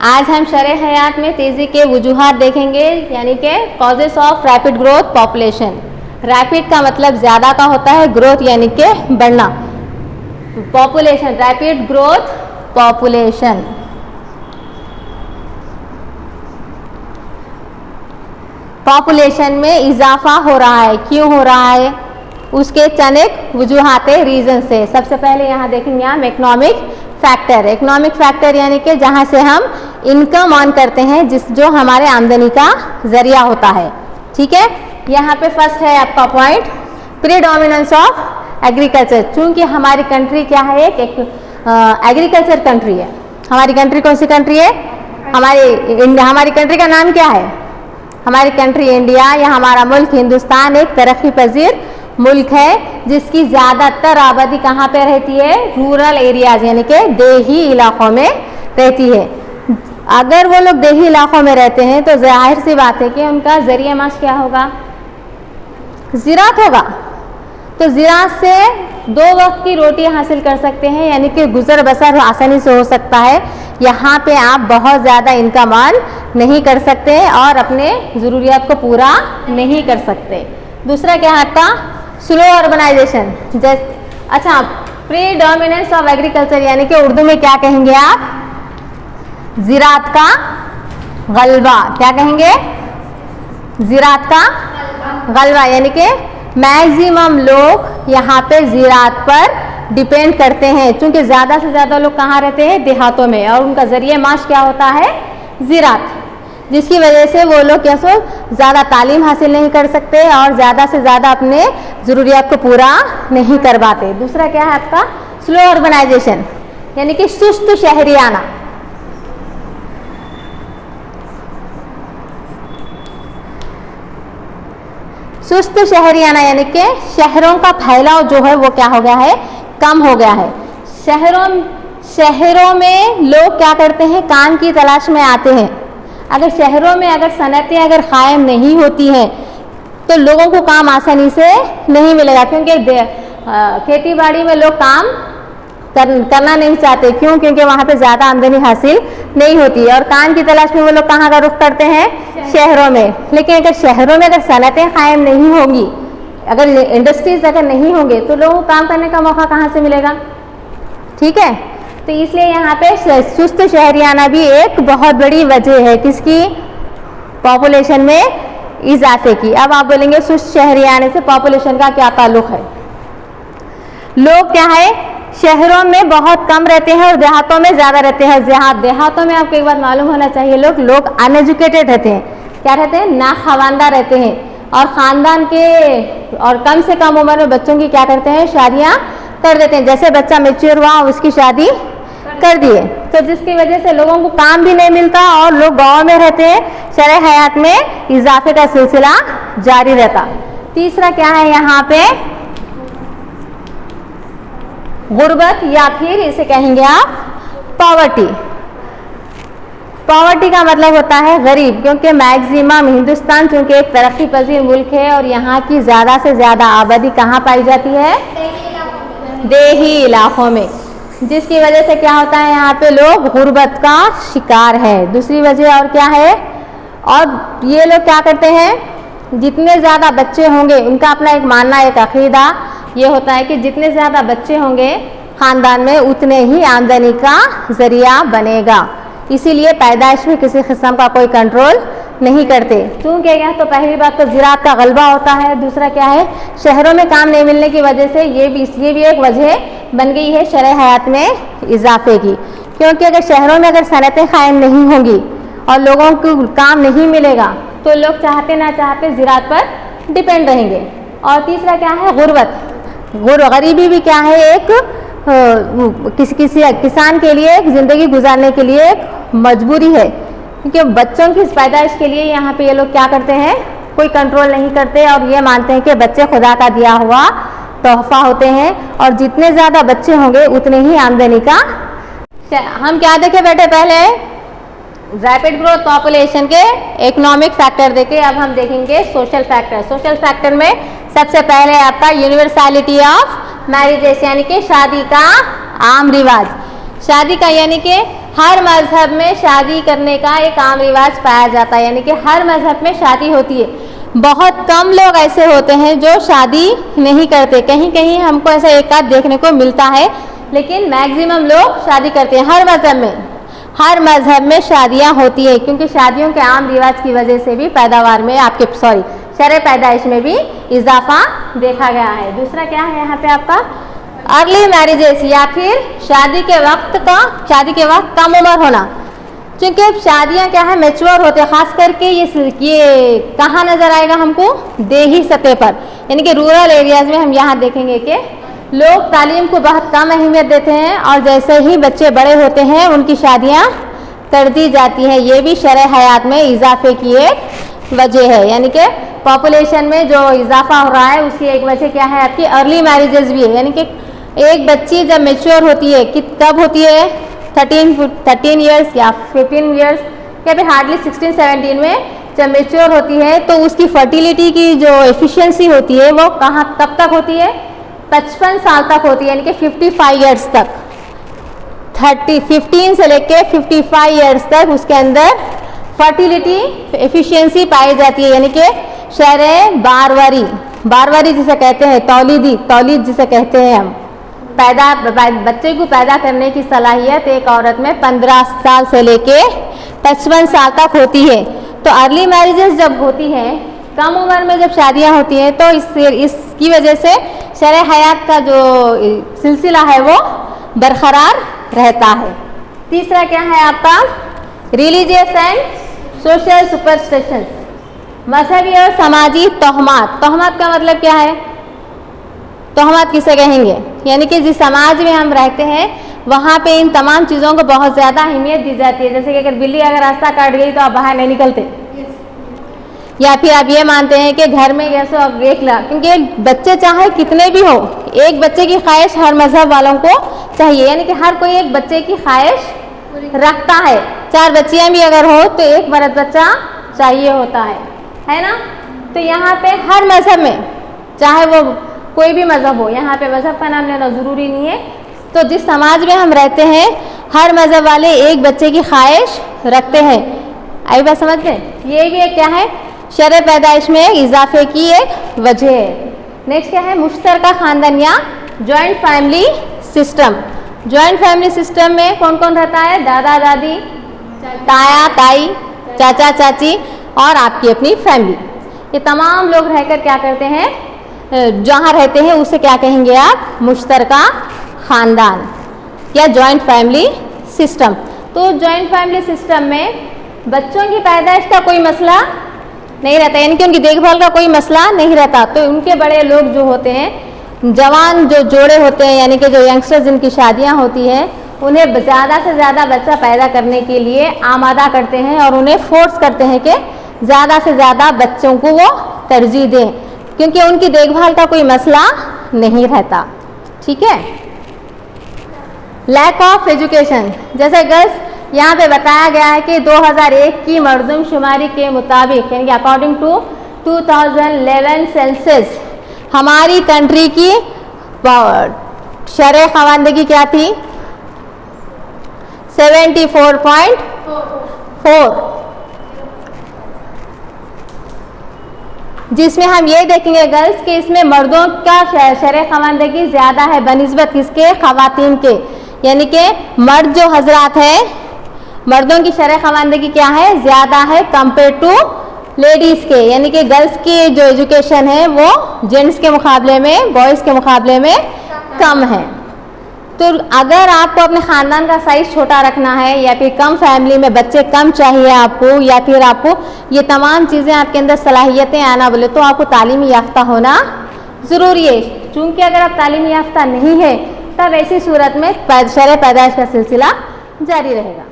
आज हम शरह हयात में तेज़ी के वजूहात देखेंगे, यानी कि causes of rapid growth population. Rapid का मतलब ज़्यादा का होता है, ग्रोथ यानी कि बढ़ना, population rapid growth population. Population में इजाफा हो रहा है, क्यों हो रहा है, उसके चंद वजूहात रीज़न से। सबसे पहले यहाँ देखेंगे हम इकोनॉमिक फैक्टर। इकोनॉमिक फैक्टर यानी कि जहाँ से हम इनकम अर्न करते हैं, जो हमारे आमदनी का जरिया होता है। ठीक है, यहाँ पे फर्स्ट है आपका पॉइंट प्रीडोमिनेंस ऑफ एग्रीकल्चर। चूँकि हमारी कंट्री क्या है, एक एग्रीकल्चर कंट्री है। हमारी कंट्री कौन सी कंट्री है, हमारी कंट्री का नाम क्या है, हमारी कंट्री इंडिया या हमारा मुल्क हिंदुस्तान एक तरक्की पजीर मुल्क है, जिसकी ज़्यादातर आबादी कहाँ पे रहती है, रूरल एरियाज यानी कि देही इलाकों में रहती है। अगर वो लोग देही इलाकों में रहते हैं तो जाहिर सी बात है कि उनका ज़रिया माश क्या होगा, ज़राअत होगा। तो ज़राअत से 2 वक्त की रोटी हासिल कर सकते हैं, यानी कि गुजर बसर आसानी से हो सकता है। यहाँ पे आप बहुत ज़्यादा इनकम अर्न नहीं कर सकते और अपने ज़रूरियात को पूरा नहीं कर सकते। दूसरा क्या है आपका स्लो अर्बनाइजेशन। अच्छा, प्रीडोमिनेंस ऑफ एग्रीकल्चर यानी कि उर्दू में क्या कहेंगे आप, ज़राअत का गलबा। क्या कहेंगे, ज़राअत का गलबा, यानी कि मैक्सिमम लोग यहाँ पे ज़राअत पर डिपेंड करते हैं, क्योंकि ज़्यादा से ज़्यादा लोग कहाँ रहते हैं, देहातों में, और उनका ज़रिया माश क्या होता है, ज़राअत, जिसकी वजह से वो लोग क्या सो ज़्यादा तालीम हासिल नहीं कर सकते और ज़्यादा से ज़्यादा अपने ज़रूरियात को पूरा नहीं कर पाते। दूसरा क्या है आपका स्लो अर्बनाइजेशन, यानी कि सुस्त शहरियाना। सुस्त शहरियाना यानी कि शहरों का फैलाव जो है वो क्या हो गया है, कम हो गया है। शहरों में लोग क्या करते हैं, काम की तलाश में आते हैं। अगर शहरों में अगर सनतें अगर कायम नहीं होती हैं तो लोगों को काम आसानी से नहीं मिलेगा, क्योंकि खेती बाड़ी में लोग काम करना नहीं चाहते। क्यों, क्योंकि वहाँ पे ज़्यादा आमदनी हासिल नहीं होती है और काम की तलाश में वो लोग कहाँ का रुख करते हैं, शहरों में। लेकिन अगर शहरों में अगर सनतें कायम नहीं होंगी, अगर इंडस्ट्रीज अगर नहीं होंगे तो लोगों को काम करने का मौका कहाँ से मिलेगा। ठीक है, तो इसलिए यहाँ पे सुस्त शहरियाना भी एक बहुत बड़ी वजह है किसकी, पॉपुलेशन में इजाफे की। अब आप बोलेंगे सुस्त शहरियाने से पॉपुलेशन का क्या ताल्लुक है। लोग क्या है, शहरों में बहुत कम रहते हैं और देहातों में ज़्यादा रहते हैं। देहातों में आपको एक बात मालूम होना चाहिए, लोग अनएजुकेटेड रहते हैं, क्या रहते हैं, ना खवानदा रहते हैं, और ख़ानदान के और कम से कम उम्र में बच्चों की क्या करते हैं, शादियाँ कर देते हैं। जैसे बच्चा मैच्योर हुआ उसकी शादी कर दिए, तो जिसकी वजह से लोगों को काम भी नहीं मिलता और लोग गाँव में रहते हैं, शरह हयात में इजाफे का सिलसिला जारी रहता। तीसरा क्या है यहाँ पे, गुर्बत, या फिर इसे कहेंगे आप पॉवर्टी। पॉवर्टी का मतलब होता है गरीब, क्योंकि मैक्सिमम हिंदुस्तान चूँकि एक तरक्की पजीर मुल्क है और यहाँ की ज़्यादा से ज़्यादा आबादी कहाँ पाई जाती है, देही इलाकों में, जिसकी वजह से क्या होता है, यहाँ पे लोग गुर्बत का शिकार है। दूसरी वजह और क्या है, और ये लोग क्या करते हैं, जितने ज़्यादा बच्चे होंगे, उनका अपना एक मानना, एक अकीदा ये होता है कि जितने ज़्यादा बच्चे होंगे ख़ानदान में उतने ही आमदनी का ज़रिया बनेगा। इसीलिए पैदाइश में किसी किस्म का कोई कंट्रोल नहीं करते। क्योंकि क्या, तो पहली बात तो ज़राअत का गलबा होता है। दूसरा क्या है, शहरों में काम नहीं मिलने की वजह से ये भी एक वजह बन गई है शरह हयात में इजाफे की। क्योंकि अगर शहरों में अगर सनतें कायम नहीं होंगी और लोगों को काम नहीं मिलेगा तो लोग चाहते ना चाहते ज़राअत पर डिपेंड रहेंगे। और तीसरा क्या है, गुर्बत। गरीबी भी क्या है, एक किसी किसान के लिए एक ज़िंदगी गुजारने के लिए एक मजबूरी है, क्योंकि बच्चों की पैदाइश के लिए यहाँ पे ये लोग क्या करते हैं, कोई कंट्रोल नहीं करते और ये मानते हैं कि बच्चे खुदा का दिया हुआ तोहफा होते हैं और जितने ज़्यादा बच्चे होंगे उतने ही आमदनी का। हम क्या देखे बैठे, पहले रैपिड ग्रोथ पॉपुलेशन के इकोनॉमिक फैक्टर देखे, अब हम देखेंगे सोशल फैक्टर। सोशल फैक्टर में सबसे पहले आपका यूनिवर्सलिटी ऑफ मैरिजेस, यानी कि शादी का आम रिवाज। शादी का यानी कि हर मजहब में शादी करने का एक आम रिवाज पाया जाता है, यानी कि हर मजहब में शादी होती है। बहुत कम लोग ऐसे होते हैं जो शादी नहीं करते, कहीं कहीं हमको ऐसा एक आध देखने को मिलता है, लेकिन मैक्सिमम लोग शादी करते हैं। हर मजहब में शादियां होती है, क्योंकि शादियों के आम रिवाज की वजह से भी पैदावार में शरह पैदाइश में भी इजाफा देखा गया है। दूसरा क्या है यहाँ पे आपका अर्ली मैरिजेस, या फिर शादी के वक्त कम उम्र होना। क्योंकि शादियां क्या है मैच्योर होते हैं, खास करके ये कहाँ नजर आएगा हमको, देही सतह पर, यानी कि रूरल एरियाज में हम यहाँ देखेंगे कि लोग तालीम को बहुत कम अहमियत देते हैं और जैसे ही बच्चे बड़े होते हैं उनकी शादियां कर दी जाती हैं। ये भी शरह हयात में इजाफे की एक वजह है, यानी कि पॉपुलेशन में जो इजाफा हो रहा है उसकी एक वजह क्या है, आपकी अर्ली मैरिजेस भी है। यानी कि एक बच्ची जब मेच्योर होती है, कब होती है, 13 ईयर्स या 15 ईयर्स या फिर हार्डली 16-17 में जब मेच्योर होती है, तो उसकी फर्टिलिटी की जो एफिशिएंसी होती है वो कब तक होती है, 55 साल तक होती है, यानी कि 55 ईयर्स तक, 15 से लेके 55 ईयर्स तक उसके अंदर फर्टिलिटी एफिशिएंसी पाई जाती है। यानी कि शरह बारवारी जिसे कहते हैं, तौलीद जिसे कहते हैं हम, बच्चे को पैदा करने की सलाहियत एक औरत में 15 साल से लेके 55 साल तक होती है। तो अर्ली मैरिजेस जब होती हैं, कम उम्र में जब शादियां होती हैं, तो इसकी वजह से शरह हयात का जो सिलसिला है वो बरकरार रहता है। तीसरा क्या है आपका रिलीजियस एंड सोशल सुपरस्टिशंस, मजहबी और समाजी तोहमात। तोहमात का मतलब क्या है, तोहमात किसे कहेंगे, यानी कि जिस समाज में हम रहते हैं वहाँ पे इन तमाम चीज़ों को बहुत ज़्यादा अहमियत दी जाती है। जैसे कि अगर बिल्ली अगर रास्ता काट गई तो आप बाहर नहीं निकलते, या फिर आप ये मानते हैं कि घर में गैसो अब क्योंकि बच्चे चाहे कितने भी हो, एक बच्चे की ख्वाहिश हर मजहब वालों को चाहिए, यानी कि हर कोई एक बच्चे की ख्वाहिश रखता है। 4 बच्चियाँ भी अगर हो तो एक मर्द बच्चा चाहिए होता है ना। तो यहाँ पे हर मजहब में, चाहे वो कोई भी मजहब हो, यहाँ पे मजहब का नाम लेना ज़रूरी नहीं है। तो जिस समाज में हम रहते हैं हर मजहब वाले एक बच्चे की ख्वाहिश रखते हैं। आई बात समझ में, ये भी एक क्या है, शरह पैदाइश में इजाफे की एक वजह है। नेक्स्ट क्या है, मुश्तरका खानदान या joint family system. Joint family system में कौन कौन रहता है, दादा दादी, ताया ताई, चाचा चाची और आपकी अपनी फैमिली। ये तमाम लोग रहकर क्या करते हैं, जहाँ रहते हैं उसे क्या कहेंगे आप, मुश्तरका खानदान या जॉइंट फैमिली सिस्टम। तो जॉइंट फैमिली सिस्टम में बच्चों की पैदाइश का कोई मसला नहीं रहता, यानी कि उनकी देखभाल का कोई मसला नहीं रहता। तो उनके बड़े लोग जो होते हैं, जवान जो जोड़े होते हैं, यानी कि जो यंगस्टर्स जिनकी शादियां होती हैं, उन्हें ज़्यादा से ज़्यादा बच्चा पैदा करने के लिए आमादा करते हैं और उन्हें फोर्स करते हैं कि ज़्यादा से ज़्यादा बच्चों को वो तरजीह दें, क्योंकि उनकी देखभाल का कोई मसला नहीं रहता। ठीक है। लैक ऑफ एजुकेशन, जैसे गर्ल्स यहाँ पे बताया गया है कि 2001 की मरदमशुमारी के मुताबिक, यानी कि अकॉर्डिंग टू 2011 सेंसस, हमारी कंट्री की शरह ख़वानदगी क्या थी, 74.4, जिसमें हम ये देखेंगे गर्ल्स कि इसमें मर्दों का शरह ख़वानदगी ज़्यादा है बनिस्बत किसके, ख़वातीन के। यानी कि मर्द जो हजरात है, मर्दों की शरह ख़वानदगी क्या है, ज़्यादा है कंपेयर टू लेडीज़ के। यानी कि गर्ल्स की जो एजुकेशन है वो जेंट्स के मुकाबले में, बॉयज़ के मुकाबले में कम है। तो अगर आपको अपने ख़ानदान का साइज़ छोटा रखना है, या फिर कम फैमिली में बच्चे कम चाहिए आपको, या फिर आपको ये तमाम चीज़ें आपके अंदर सलाहियतें आना बोले, तो आपको तालीमी याफ्ता होना ज़रूरी है। चूँकि अगर आप तालीमी याफ्ता नहीं है तब ऐसी सूरत में शरह पैदाइश का सिलसिला जारी रहेगा।